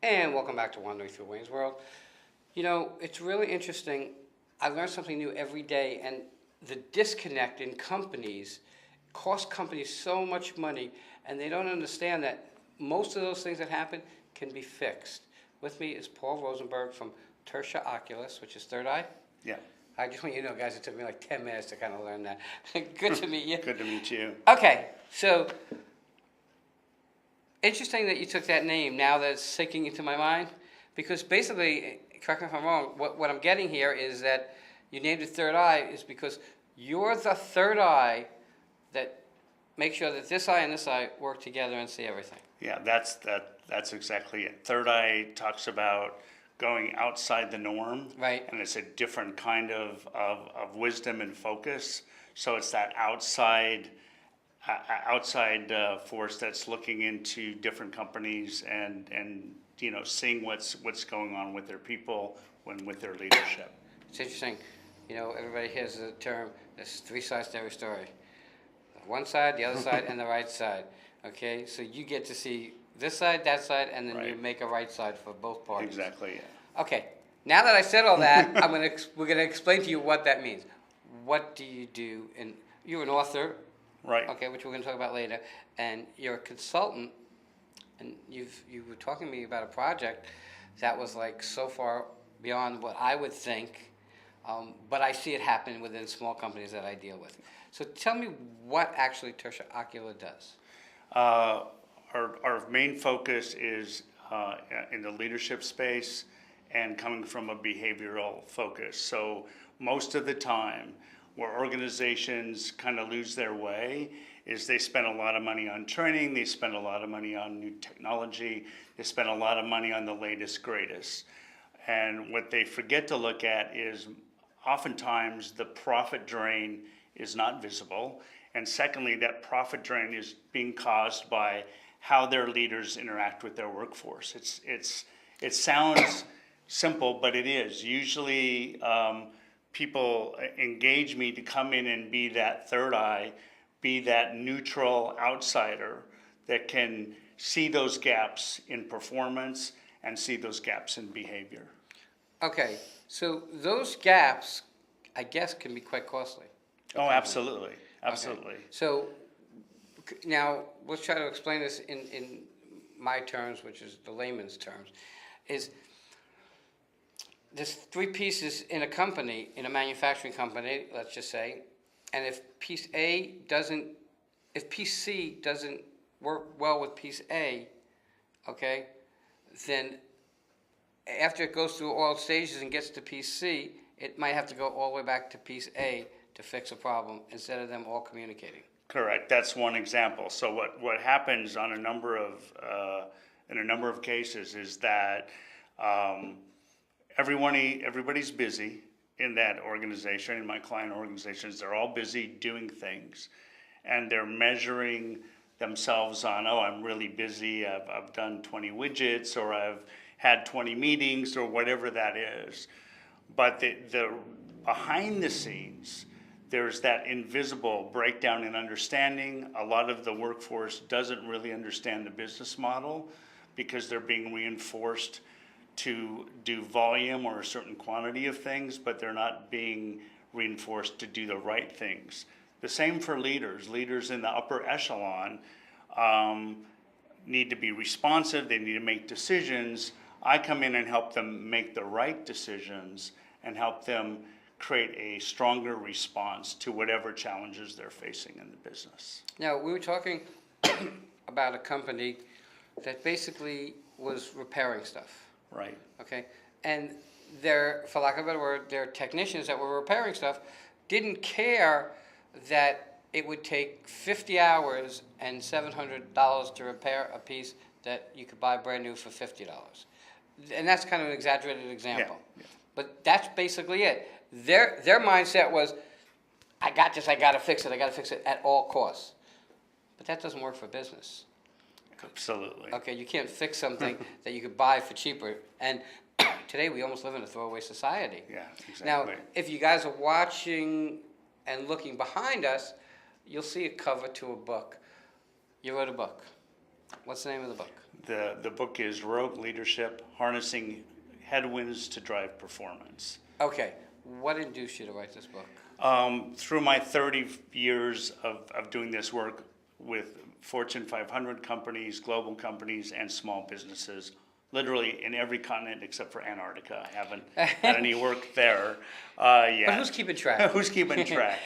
And welcome back to Wandering Through Wayne's World. You know, it's really interesting. I learn something new every day, and the disconnect in companies cost companies so much money, and they don't understand that most of those things that happen can be fixed. With me is Paul Rosenberg from Tertia Oculus, which is Third Eye. Yeah. I just want you to know, guys, it took me like 10 minutes to kind of learn that. Good to meet you. Good to meet you. Okay, so interesting that you took that name now that it's sinking into my mind, because basically, correct me if I'm wrong, what I'm getting here is that you named it Third Eye is because you're the third eye that makes sure that this eye and this eye work together and see everything. Yeah, that's exactly it. Third Eye talks about going outside the norm. Right. And it's a different kind of wisdom and focus. So it's that outside force that's looking into different companies and seeing what's going on with their people with their leadership. It's interesting. You know, everybody hears the term, there's three sides to every story. One side, the other side, and the right side. Okay, so you get to see this side, that side, and then you make a right side for both parties. Exactly, yeah. Okay, now that I said all that, we're going to explain to you what that means. What do you do? And you're an author, right? Okay, which we're going to talk about later, and you're a consultant, and you were talking to me about a project that was like so far beyond what I would think, but I see it happen within small companies that I deal with. So tell me what actually Tertia Oculus does. Our main focus is in the leadership space and coming from a behavioral focus. So most of the time where organizations kind of lose their way is they spend a lot of money on training, they spend a lot of money on new technology, they spend a lot of money on the latest, greatest. And what they forget to look at is oftentimes the profit drain is not visible. And secondly, that profit drain is being caused by how their leaders interact with their workforce. It sounds simple, but it is. Usually people engage me to come in and be that third eye, be that neutral outsider that can see those gaps in performance and see those gaps in behavior. Okay, so those gaps, I guess, can be quite costly. Oh, absolutely, absolutely. Okay. So now let's try to explain this in my terms, which is the layman's terms, is there's three pieces in a company, in a manufacturing company, let's just say, and if piece C doesn't work well with piece A, okay, then after it goes through all stages and gets to piece C, it might have to go all the way back to piece A to fix a problem instead of them all communicating. Correct. That's one example. So what happens on a number of cases is that everybody's busy in that organization, in my client organizations. They're all busy doing things, and they're measuring themselves on, oh, I'm really busy. I've done 20 widgets, or I've had 20 meetings, or whatever that is. But the behind the scenes, there's that invisible breakdown in understanding. A lot of the workforce doesn't really understand the business model because they're being reinforced to do volume or a certain quantity of things, but they're not being reinforced to do the right things. The same for leaders. Leaders in the upper echelon need to be responsive. They need to make decisions. I come in and help them make the right decisions and help them create a stronger response to whatever challenges they're facing in the business. Now, we were talking about a company that basically was repairing stuff. Right. Okay, and for lack of a better word, their technicians that were repairing stuff didn't care that it would take 50 hours and $700 to repair a piece that you could buy brand new for $50. And that's kind of an exaggerated example. Yeah. But that's basically it. Their mindset was, I got this, I got to fix it at all costs. But that doesn't work for business. Absolutely. Okay, you can't fix something that you could buy for cheaper. And today we almost live in a throwaway society. Yeah, exactly. Now, if you guys are watching and looking behind us, you'll see a cover to a book. You wrote a book. What's the name of the book? The book is Rogue Leadership, Harnessing Headwinds to Drive Performance. Okay. What induced you to write this book? Through my 30 years of doing this work with Fortune 500 companies, global companies, and small businesses, literally in every continent except for Antarctica. I haven't had any work there yet. But who's keeping track? Who's keeping track?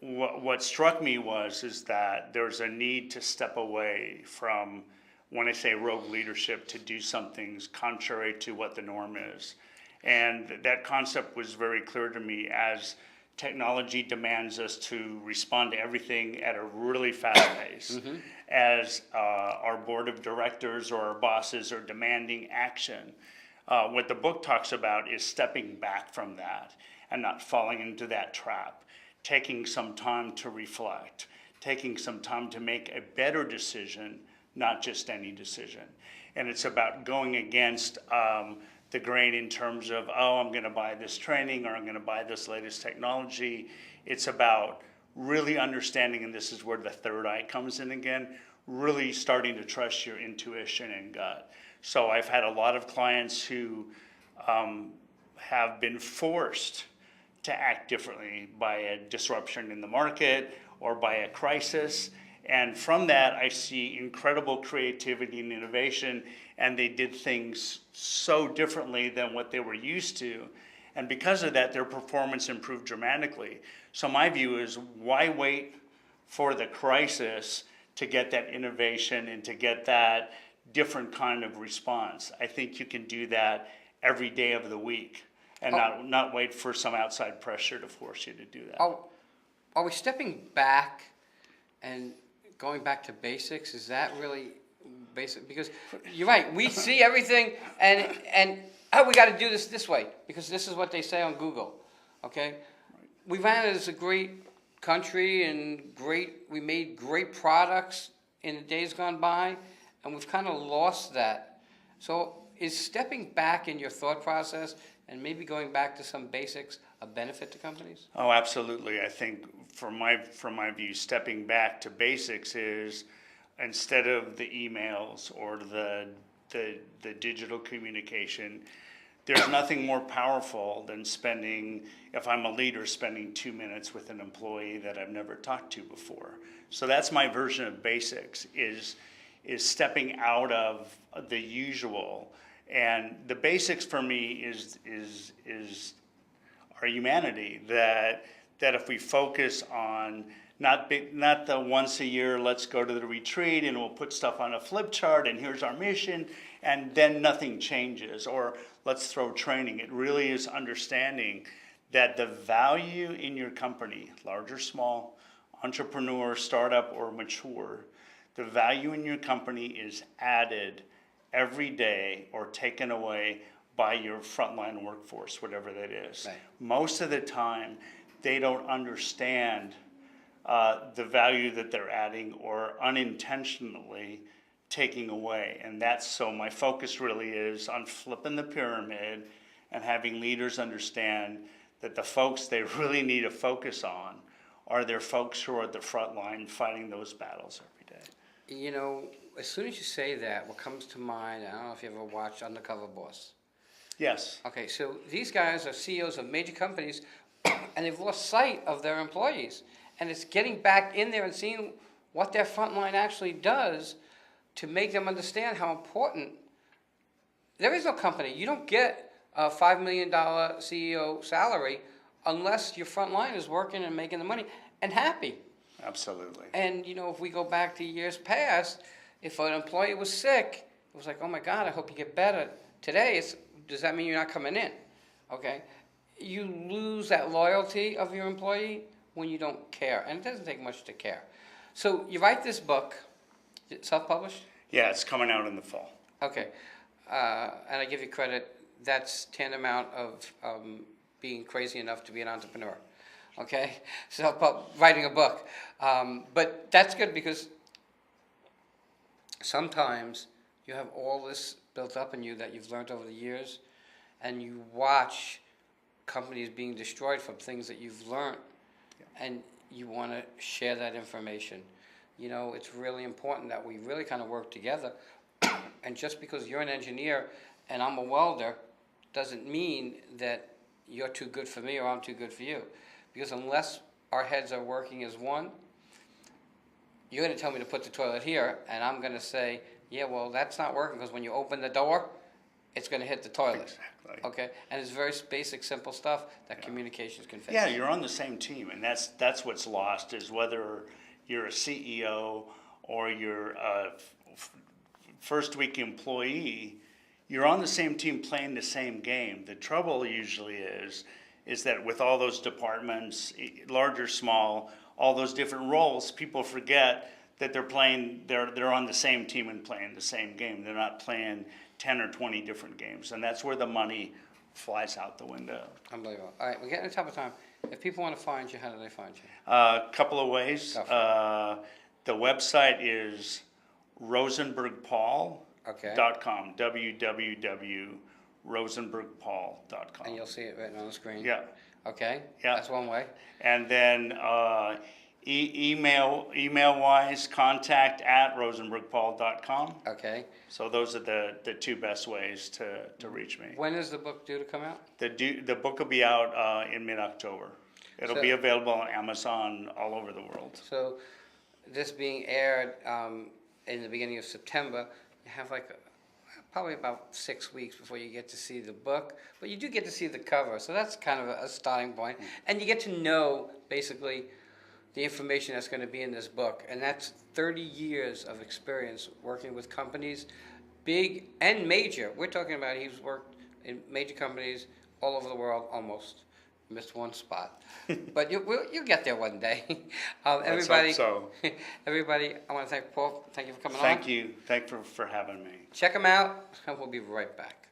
What struck me is that there's a need to step away from, when I say rogue leadership, to do some things contrary to what the norm is. And that concept was very clear to me as technology demands us to respond to everything at a really fast pace. As our board of directors or our bosses are demanding action. What the book talks about is stepping back from that and not falling into that trap, taking some time to reflect, taking some time to make a better decision, not just any decision. And it's about going against the grain in terms of, oh, I'm going to buy this training or I'm going to buy this latest technology. It's about really understanding, and this is where the third eye comes in again, really starting to trust your intuition and gut. So I've had a lot of clients who have been forced to act differently by a disruption in the market or by a crisis. And from that, I see incredible creativity and innovation, and they did things so differently than what they were used to. And because of that, their performance improved dramatically. So my view is, why wait for the crisis to get that innovation and to get that different kind of response? I think you can do that every day of the week and not wait for some outside pressure to force you to do that. Are we stepping back and going back to basics? Is that really basic? Because you're right, we see everything and we got to do this way because this is what they say on Google, okay? We ran it as a great country and we made great products in the days gone by, and we've kind of lost that. So is stepping back in your thought process and maybe going back to some basics a benefit to companies? Oh, absolutely. I think from my view, stepping back to basics is, instead of the emails or the digital communication, there's nothing more powerful than spending, if I'm a leader, spending 2 minutes with an employee that I've never talked to before. So that's my version of basics, is stepping out of the usual. And the basics for me is our humanity, that if we focus on not the once a year, let's go to the retreat and we'll put stuff on a flip chart and here's our mission, and then nothing changes, or let's throw training. It really is understanding that the value in your company, large or small, entrepreneur, startup, or mature, the value in your company is added every day or taken away by your frontline workforce, whatever that is. Right. Most of the time, they don't understand the value that they're adding or unintentionally taking away. And so my focus really is on flipping the pyramid and having leaders understand that the folks they really need to focus on are their folks who are at the front line fighting those battles every day. You know, as soon as you say that, what comes to mind, I don't know if you ever watched Undercover Boss. Yes. Okay, so these guys are CEOs of major companies, and they've lost sight of their employees. And it's getting back in there and seeing what their front line actually does to make them understand how important. There is no company. You don't get a $5 million CEO salary unless your front line is working and making the money and happy. Absolutely. And, you know, if we go back to years past, if an employee was sick, it was like, oh my God, I hope you get better. Today, does that mean you're not coming in? Okay? You lose that loyalty of your employee when you don't care. And it doesn't take much to care. So you write this book, self-published? Yeah, it's coming out in the fall. Okay. And I give you credit, that's tantamount of being crazy enough to be an entrepreneur. Okay? Writing a book. But that's good because sometimes you have all this built up in you that you've learned over the years, and you watch companies being destroyed from things that you've learned, and you want to share that information. you know, it's really important that we really kind of work together. And just because you're an engineer and I'm a welder, doesn't mean that you're too good for me or I'm too good for you. Because unless our heads are working as one, you're going to tell me to put the toilet here, and I'm going to say, yeah, well, that's not working, because when you open the door, it's going to hit the toilet. Exactly. Okay? And it's very basic, simple stuff that communications can fix. Yeah, you're on the same team, and that's what's lost, is whether you're a CEO or you're a first week employee, you're on the same team playing the same game. The trouble usually is that with all those departments, large or small, all those different roles, people forget that they're on the same team and playing the same game. They're not playing 10 or 20 different games, and that's where the money flies out the window. Unbelievable. All right, we're getting to the top of time. If people want to find you, how do they find you? A couple of ways. Go for The website is rosenbergpaul.com. Okay. www.rosenbergpaul.com. And you'll see it written on the screen. Yeah. Okay. Yeah. That's one way. And then email-wise, contact@rosenbergpaul.com. Okay. So those are the two best ways to reach me. When is the book due to come out? The book will be out in mid-October. It'll be available on Amazon all over the world. So, this being aired in the beginning of September, you have probably about 6 weeks before you get to see the book, but you do get to see the cover, so that's kind of a starting point. And you get to know, basically, the information that's going to be in this book, and that's 30 years of experience working with companies, big and major. We're talking about he's worked in major companies all over the world, almost. Missed one spot, but you'll get there one day. Everybody, Let's hope so. Everybody, I want to thank Paul. Thank you for coming on. Thank you. Thank you for having me. Check him out, and we'll be right back.